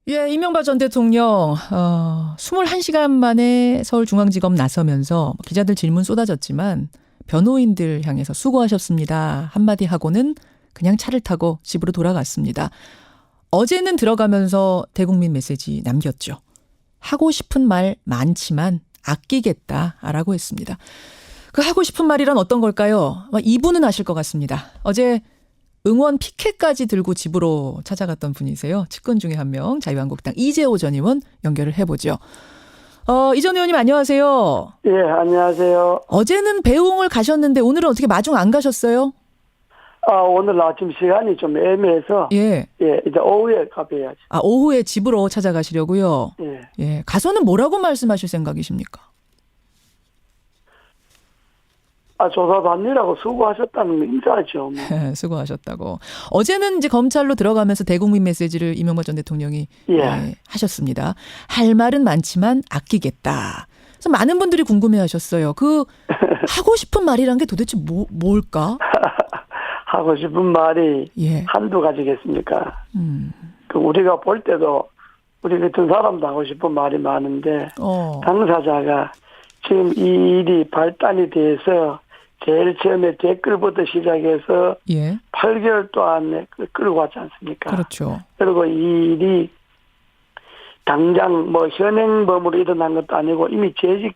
예, 이명박 전 대통령 21시간 만에 서울중앙지검 나서면서 기자들 질문 쏟아졌지만 변호인들 향해서 수고하셨습니다. 한마디 하고는 그냥 차를 타고 집으로 돌아갔습니다. 어제는 들어가면서 대국민 메시지 남겼죠. 하고 싶은 말 많지만 아끼겠다라고 했습니다. 그 하고 싶은 말이란 어떤 걸까요? 이분은 아실 것 같습니다. 어제 응원 피켓까지 들고 집으로 찾아갔던 분이세요. 측근 중에 한 명, 자유한국당 이재호 전 의원 연결을 해보죠. 이 전 의원님 안녕하세요. 예, 안녕하세요. 어제는 배웅을 가셨는데 오늘은 어떻게 마중 안 가셨어요? 오늘 아침 시간이 좀 애매해서 예, 이제 오후에 가봐야지. 오후에 집으로 찾아가시려고요. 예, 가서는 뭐라고 말씀하실 생각이십니까? 조사받느라고 수고하셨다는 인사죠. 뭐. 수고하셨다고. 어제는 이제 검찰로 들어가면서 대국민 메시지를 이명박 전 대통령이 하셨습니다. 할 말은 많지만 아끼겠다. 그래서 많은 분들이 궁금해하셨어요. 그 하고 싶은 말이란 게 도대체 뭘까? 하고 싶은 말이 한두 가지겠습니까? 그 우리가 볼 때도 우리 같은 사람도 하고 싶은 말이 많은데 당사자가 지금 이 일이 발단이 돼서 제일 처음에 댓글부터 시작해서 8개월 동안 끌고 왔지 않습니까? 그렇죠. 그리고 이 일이 당장 현행범으로 일어난 것도 아니고 이미 재직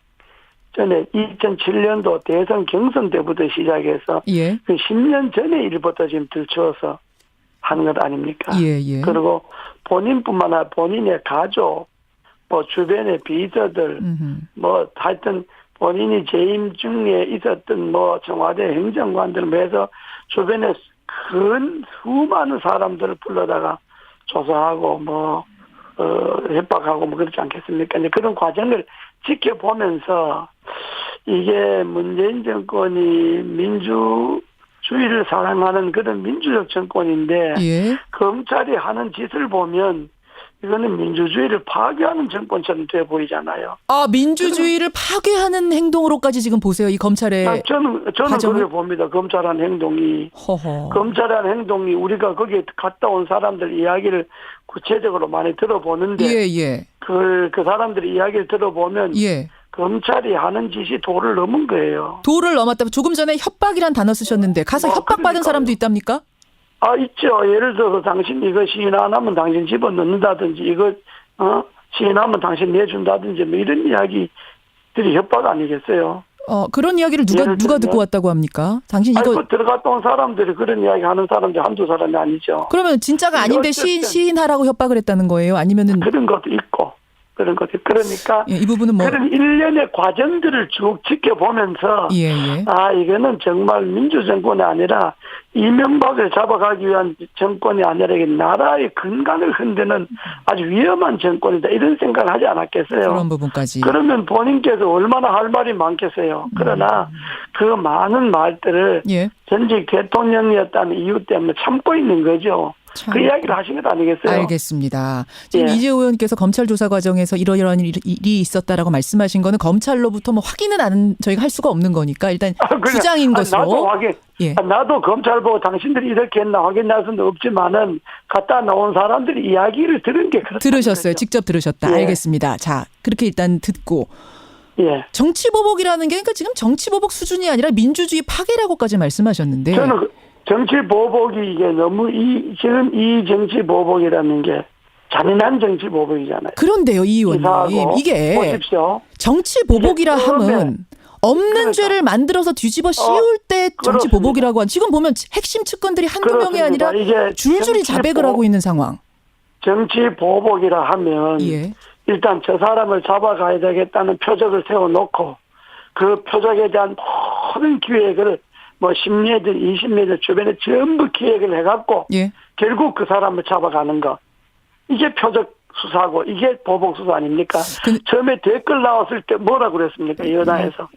전에 2007년도 대선 경선 때부터 시작해서 그 10년 전의 일부터 지금 들추어서 하는 것 아닙니까? 그리고 본인뿐만 아니라 본인의 가족, 주변의 비서들, 하여튼 본인이 재임 중에 있었던 청와대 행정관들 해서 주변에 수많은 사람들을 불러다가 조사하고 협박하고 그렇지 않겠습니까? 이제 그런 과정을 지켜보면서 이게 문재인 정권이 민주주의를 사랑하는 그런 민주적 정권인데 검찰이 하는 짓을 보면 이거는 민주주의를 파괴하는 정권처럼 돼 보이잖아요. 민주주의를 파괴하는 행동으로까지 지금 보세요. 이 검찰의 저는 그렇게 봅니다. 검찰한 행동이. 검찰한 행동이 우리가 거기에 갔다 온 사람들 이야기를 구체적으로 많이 들어보는데 그 사람들의 이야기를 들어보면 검찰이 하는 짓이 도를 넘은 거예요. 도를 넘었다. 조금 전에 협박이란 단어 쓰셨는데 가서 협박받은 사람도 있답니까? 있죠. 예를 들어서 당신 이거 시인 안 하면 당신 집어넣는다든지 이거 시인하면 당신 내준다든지 이런 이야기들이 협박 아니겠어요? 그런 이야기를 누가 듣고 왔다고 합니까? 당신 이거 들어갔다 온 사람들이 그런 이야기 하는 사람들이 한두 사람이 아니죠. 그러면 진짜가 아닌데 시인하라고 협박을 했다는 거예요? 아니면은 그런 것도 있고. 그러니까 이 부분은 그런 일련의 과정들을 쭉 지켜보면서 이거는 정말 민주정권이 아니라 이명박을 잡아가기 위한 정권이 아니라 이게 나라의 근간을 흔드는 아주 위험한 정권이다 이런 생각을 하지 않았겠어요. 그런 부분까지. 그러면 본인께서 얼마나 할 말이 많겠어요. 그러나 그 많은 말들을 전직 대통령이었다는 이유 때문에 참고 있는 거죠. 그 이야기를 하신 것 아니겠어요? 알겠습니다. 지금 이재호 의원께서 검찰 조사 과정에서 이러이러한 일이 있었다라고 말씀하신 거는 검찰로부터 확인은 저희가 할 수가 없는 거니까 일단 주장인 것으로. 나도 검찰 보고 당신들이 이렇게 했나 확인할 수는 없지만은 갔다 나온 사람들이 이야기를 들은 게 그렇다. 들으셨어요. 직접 들으셨다. 알겠습니다. 자, 그렇게 일단 듣고. 정치보복이라는 게 그러니까 지금 정치보복 수준이 아니라 민주주의 파괴라고까지 말씀하셨는데. 저는 정치보복이 이게 너무 지금 이 정치보복이라는 게 잔인한 정치보복이잖아요. 그런데요, 이 의원님. 이게 보십시오. 정치보복이라 함은 없는 죄를 만들어서 뒤집어 씌울 때 정치보복이라고 지금 보면 핵심 측근들이 한두 명이 아니라 줄줄이 자백을 하고 있는 상황. 정치보복이라 하면 일단 저 사람을 잡아가야 되겠다는 표적을 세워놓고 그 표적에 대한 모든 기획을 10m, 20m 주변에 전부 기획을 해갖고 결국 그 사람을 잡아가는 거. 이게 표적 수사고 이게 보복 수사 아닙니까? 처음에 댓글 나왔을 때 뭐라 그랬습니까? 여당에서.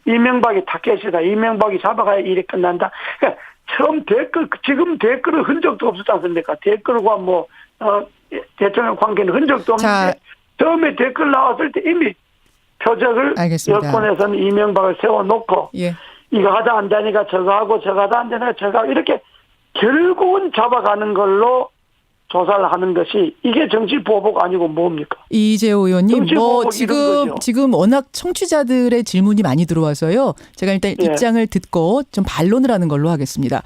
이명박이 타켓이다. 이명박이 잡아가야 일이 끝난다. 그러니까 처음 지금 댓글은 흔적도 없었지 않습니까? 댓글과 대통령 관계는 흔적도 없는데 처음에 댓글 나왔을 때 이미 표적을 여권에서는 이명박을 세워놓고 이거 하다 안 되니까 저거 하고 저거 하다 안 되니까 저거 하고 이렇게 결국은 잡아가는 걸로 조사를 하는 것이 이게 정치 보복 아니고 뭡니까? 이재호 의원님, 뭐 지금 워낙 청취자들의 질문이 많이 들어와서요. 제가 일단 입장을 듣고 좀 반론을 하는 걸로 하겠습니다.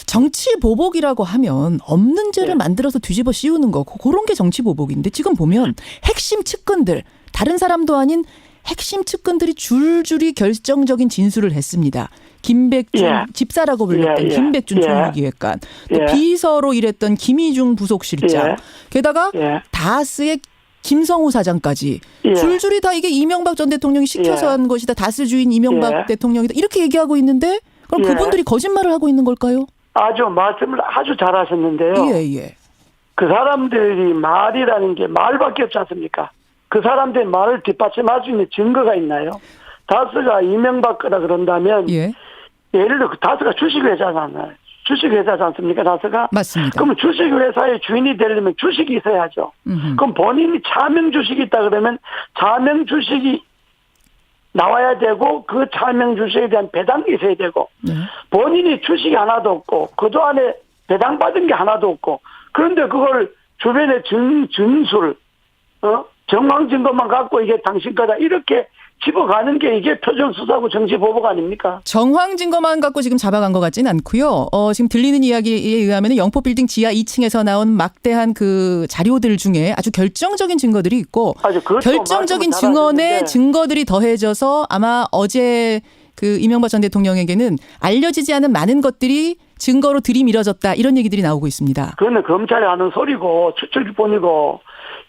정치 보복이라고 하면 없는 죄를 만들어서 뒤집어 씌우는 거, 그런 게 정치 보복인데 지금 보면 핵심 측근들, 다른 사람도 아닌 핵심 측근들이 줄줄이 결정적인 진술을 했습니다. 김백준 집사라고 불렸던 김백준 총무기획관, 또 비서로 일했던 김희중 부속실장, 게다가 다스의 김성우 사장까지 줄줄이 다 이게 이명박 전 대통령이 시켜서 한 것이다. 다스 주인 이명박 대통령이다. 이렇게 얘기하고 있는데 그럼 그분들이 거짓말을 하고 있는 걸까요? 말씀을 아주 잘하셨는데요. 그 사람들이 말이라는 게 말밖에 없지 않습니까? 그 사람들의 말을 뒷받침할 수 있는 증거가 있나요? 다스가 이명박 거다 그런다면 예를 들어 다스가 주식회사잖아요. 주식회사지 않습니까? 다스가? 맞습니다. 그러면 주식회사의 주인이 되려면 주식이 있어야죠. 그럼 본인이 차명 주식이 있다 그러면 차명 주식이 나와야 되고 그 차명 주식에 대한 배당이 있어야 되고 본인이 주식이 하나도 없고 그동안에 배당받은 게 하나도 없고 그런데 그걸 주변의 증술 정황 증거만 갖고 이게 당신 거다 이렇게 집어가는 게 이게 표정수사고 정치보복 아닙니까? 정황 증거만 갖고 지금 잡아간 것 같지는 않고요. 지금 들리는 이야기에 의하면 영포빌딩 지하 2층에서 나온 막대한 그 자료들 중에 아주 결정적인 증거들이 있고 결정적인 증언의 증거들이 더해져서 아마 어제 그 이명박 전 대통령에게는 알려지지 않은 많은 것들이 증거로 들이밀어졌다 이런 얘기들이 나오고 있습니다. 그거는 검찰이 하는 소리고 추측뿐이고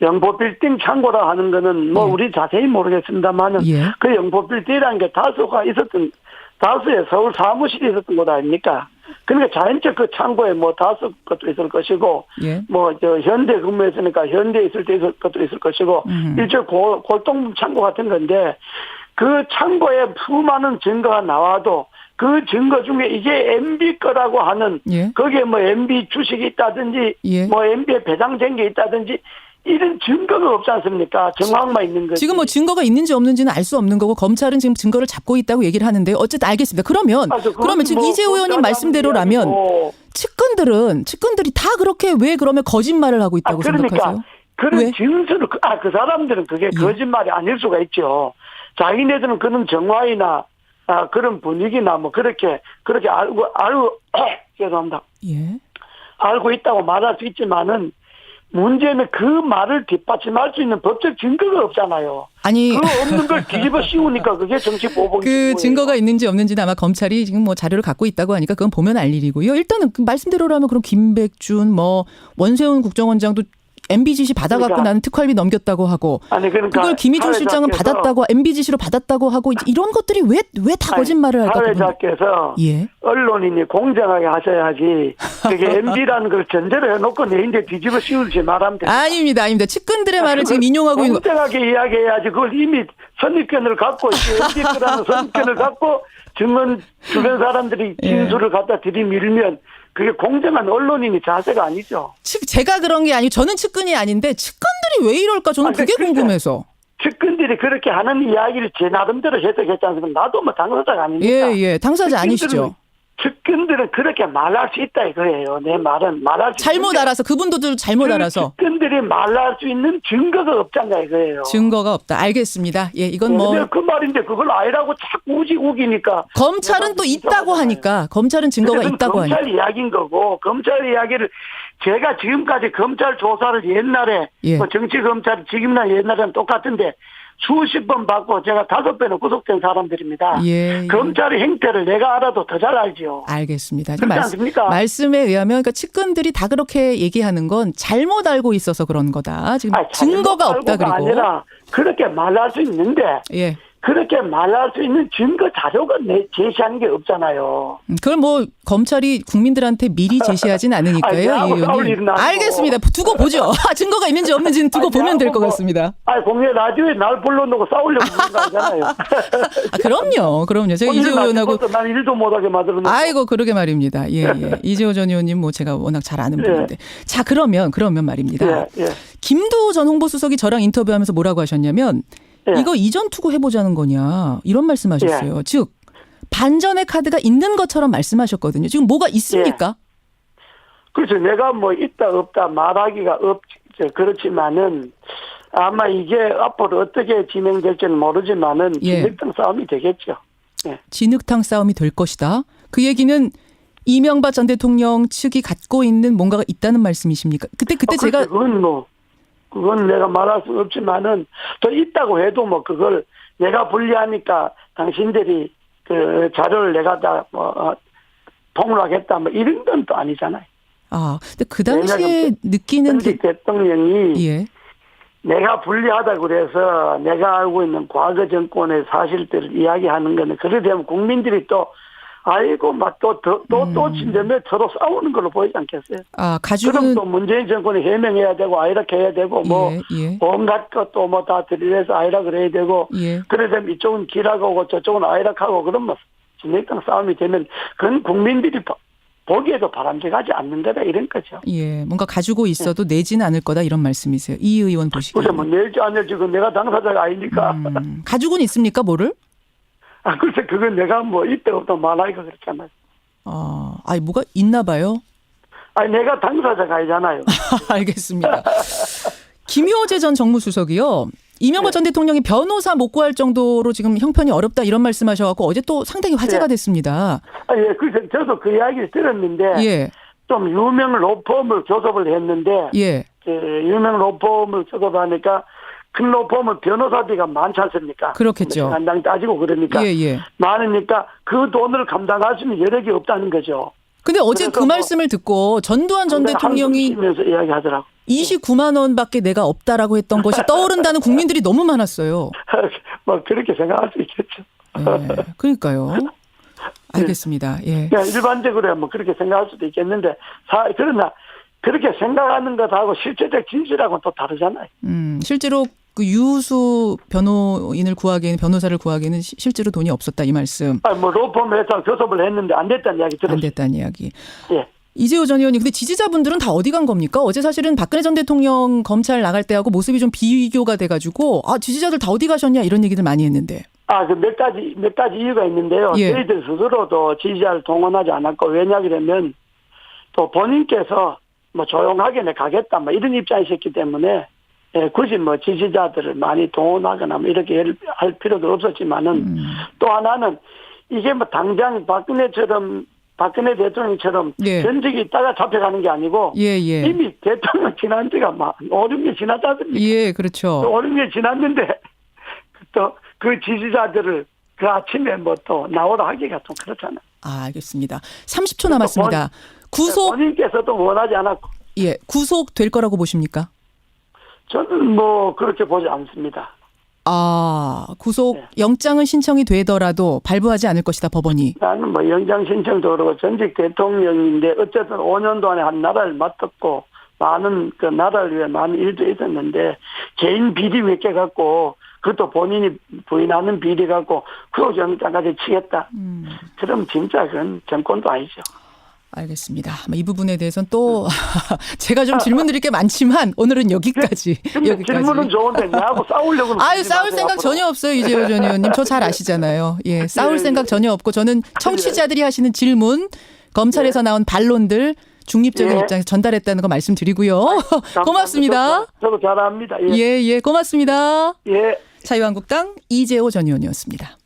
영포빌딩 창고라 하는 거는 뭐 우리 자세히 모르겠습니다만은 그 영포빌딩이라는 게 다수의 서울 사무실이 있었던 곳 아닙니까? 그러니까 자연적 그 창고에 뭐 다수 것도 있을 것이고 뭐 저 현대 근무했으니까 현대에 있을 때 있을 것도 있을 것이고 일종 골동 창고 같은 건데 그 창고에 수많은 증거가 나와도 그 증거 중에 이게 MB 거라고 하는 거기에 뭐 MB 주식이 있다든지 뭐 MB에 배당된 게 있다든지 이런 증거가 없지 않습니까? 정황만 있는 거지. 지금 뭐 증거가 있는지 없는지는 알 수 없는 거고 검찰은 지금 증거를 잡고 있다고 얘기를 하는데 어쨌든 알겠습니다. 그러면 지금 뭐 이재호 의원님 말씀대로라면 측근들이 다 그렇게 왜 그러면 거짓말을 하고 있다고 생각하세요? 그런 진술을 그 사람들은 그게 거짓말이 아닐 수가 있죠. 자기네들은 그런 정황이나 그런 분위기나 뭐 그렇게 알고 죄송합니다. 알고 있다고 말할 수 있지만은 문제는 그 말을 뒷받침할 수 있는 법적 증거가 없잖아요. 아니 그 없는 걸 뒤집어 씌우니까 그게 정치 보복이죠. 그 증거가 있는지 없는지는 아마 검찰이 지금 뭐 자료를 갖고 있다고 하니까 그건 보면 알 일이고요. 일단은 그 말씀대로라면 그럼 김백준 뭐 원세훈 국정원장도 MB 지시 받아갖고 나는 특활비 넘겼다고 하고 그걸 김희중 실장은 받았다고 MB 지시로 받았다고 하고 이런 것들이 왜 다 거짓말을 할까? 사회자께서 언론인이 공정하게 하셔야지 그게 MB라는 걸 전제로 해놓고 내인데 뒤집어 씌우지 말하면 됩니다. 아닙니다. 진급들의 말을 지금 인용하고 있는 공정하게 이야기해야지 그걸 이미 선입견을 갖고 MB 거라는 선입견을 갖고 증언 주변 사람들이 진술을 갖다 들이밀면 그게 공정한 언론인이 자세가 아니죠. 제가 그런 게 아니고 저는 측근이 아닌데 측근들이 왜 이럴까 저는 그게 궁금해서. 측근들이 그렇게 하는 이야기를 제 나름대로 해석했지 않습니까? 나도 뭐 당사자가 아닙니까? 당사자 아니시죠. 측근들은 그렇게 말할 수 있다 이거예요. 내 말은 말할 수 잘못 있는데, 알아서 그분도 잘못 알아서. 측근들이 말할 수 있는 증거가 없잖아 이거예요. 증거가 없다. 알겠습니다. 이건 뭐. 그 말인데 그걸 아니라고 자꾸 우기니까. 검찰은 또 있다고 하니까. 검찰은 증거가 있다고 하니까. 검찰 이야기인 거고 검찰 이야기를 제가 지금까지 검찰 조사를 옛날에 뭐 정치검찰 지금이나 옛날에는 똑같은데 수십 번 받고 제가 5배는 구속된 사람들입니다. 검찰의 행태를 내가 알아도 더 잘 알죠. 알겠습니다. 그렇지 않습니까? 말씀에 의하면 그러니까 측근들이 다 그렇게 얘기하는 건 잘못 알고 있어서 그런 거다. 지금 증거가 없다 그리고. 아니라 그렇게 말할 수 있는데 그렇게 말할 수 있는 증거 자료가 제시하는 게 없잖아요. 그걸 뭐 검찰이 국민들한테 미리 제시하진 않으니까요. 알겠습니다. 두고 보죠. 자료가 있는지 없는지는 두고 보면 될 것 같습니다. 공개 라디오에 날 불러놓고 싸우려고 그런 거 아니잖아요. 그럼요. 제가 이재호 의원하고 난 일도 못하게 만들어놓고. 아이고 그러게 말입니다. 이재호 전 의원님 뭐 제가 워낙 잘 아는 분인데. 자 그러면 말입니다. 김두호 전 홍보수석이 저랑 인터뷰하면서 뭐라고 하셨냐면 이거 이전 투구 해보자는 거냐 이런 말씀하셨어요. 즉 반전의 카드가 있는 것처럼 말씀하셨거든요. 지금 뭐가 있습니까? 그래서 내가 뭐 있다 없다 말하기가 그렇지만은 아마 이게 앞으로 어떻게 진행될지는 모르지만은 예. 진흙탕 싸움이 되겠죠. 예. 진흙탕 싸움이 될 것이다. 그 얘기는 이명박 전 대통령 측이 갖고 있는 뭔가가 있다는 말씀이십니까? 그때 제가 그건 내가 말할 수 없지만은 또 있다고 해도 뭐 그걸 내가 불리하니까 당신들이 그 자료를 내가 다 통로하겠다 뭐 이런 건 또 아니잖아요. 아, 근데 그 당시에 느끼는 전직 대통령이 예. 내가 불리하다 그래서 내가 알고 있는 과거 정권의 사실들을 이야기하는 거는 그래 되면 국민들이 또 아이고 막 또 진대며 서로 싸우는 걸로 보이지 않겠어요? 아, 그럼 또 문재인 정권이 해명해야 되고 아이락 해야 되고 뭐 온갖 것도 뭐 다 들이대서 아이락을 해야 되고 그래 되면 이쪽은 기락하고 저쪽은 아이락하고 그러면 진흙탕 싸움이 되면 그건 국민들이 보기에도 바람직하지 않는 데다 이런 거죠. 예, 뭔가 가지고 있어도 내지는 않을 거다 이런 말씀이세요. 이 의원 보시기에. 그래서 뭐 내지 안 내지 그 내가 당사자가 아니니까. 가지고는 있습니까, 뭐를? 아, 글쎄 그건 내가 뭐 이때 없다 말하기가 그렇잖아요. 아니 뭐가 있나 봐요. 아니 내가 당사자가 아니잖아요. 알겠습니다. 김효재 전 정무수석이요. 이명박 전 대통령이 변호사 못 구할 정도로 지금 형편이 어렵다 이런 말씀하셔갖고 어제 또 상당히 화제가 됐습니다. 예, 그래서 저도 그 이야기를 들었는데 좀 유명 로펌을 교섭을 했는데 그 유명 로펌을 교섭하니까 큰 로펌은 변호사비가 많지 않습니까? 그렇겠죠. 간당 따지고 그러니까 많으니까 그 돈을 감당할 수 있는 여력이 없다는 거죠. 근데 어제 그 말씀을 듣고 전두환 전 대통령이 이야기하더라고. 29만 원밖에 내가 없다라고 했던 것이 떠오른다는 국민들이 너무 많았어요. 뭐 그렇게 생각할 수 있겠죠. 그러니까요. 알겠습니다. 예. 그냥 일반적으로 뭐 그렇게 생각할 수도 있겠는데 그러나 그렇게 생각하는 것하고 실제적 진실하고는 또 다르잖아요. 실제로 그 유수 변호인을 구하기에는 변호사를 구하기에는 실제로 돈이 없었다 이 말씀. 뭐 로펌에서 교섭을 했는데 안 됐다는 이야기 들었어요. 안 됐다는 이야기. 예. 이재호 전 의원님, 근데 지지자분들은 다 어디 간 겁니까? 어제 사실은 박근혜 전 대통령 검찰 나갈 때하고 모습이 좀 비교가 돼가지고 지지자들 다 어디 가셨냐 이런 얘기들 많이 했는데. 그 몇 가지 이유가 있는데요. 저희들 스스로도 지지자를 동원하지 않았고 왜냐하면 또 본인께서 뭐 조용하게 가겠다 뭐 이런 입장이셨기 때문에 굳이 뭐 지지자들을 많이 동원하거나 뭐 이렇게 할 필요도 없었지만은 또 하나는 이게 뭐 당장 박근혜 대통령처럼 전직이 있다가 잡혀가는 게 아니고 이미 대통령 지난 지가 막 5, 6년 지났지 않습니까? 예, 그렇죠. 5, 6년 지났는데 또 그 지지자들을 그 아침에 뭐 또 나오라 하기가 좀 그렇잖아요. 알겠습니다. 30초 남았습니다. 본인께서도 원하지 않았고. 예, 구속될 거라고 보십니까? 저는 뭐 그렇게 보지 않습니다. 구속 영장은 신청이 되더라도 발부하지 않을 것이다 법원이. 나는 뭐 영장 신청도 그렇고 전직 대통령인데 어쨌든 5년 동안에 한 나라를 맡았고 많은 그 나라를 위해 많은 일도 있었는데 개인 비리 몇 개 갖고 그것도 본인이 부인하는 비리 갖고 구속영장까지 치겠다. 그럼 진짜 그건 정권도 아니죠. 알겠습니다. 이 부분에 대해서는 또 제가 좀 질문 드릴 게 많지만 오늘은 여기까지. 질문은 좋은데 나하고 싸우려고는. 싸울 생각 전혀 없어요. 이재호 전 의원님. 저 잘 아시잖아요. 예, 싸울 생각 전혀 없고 저는 청취자들이 하시는 질문, 검찰에서 나온 반론들 중립적인 입장에서 전달했다는 거 말씀드리고요. 고맙습니다. 저도 잘합니다. 예, 고맙습니다. 예. 자유한국당 이재호 전 의원이었습니다.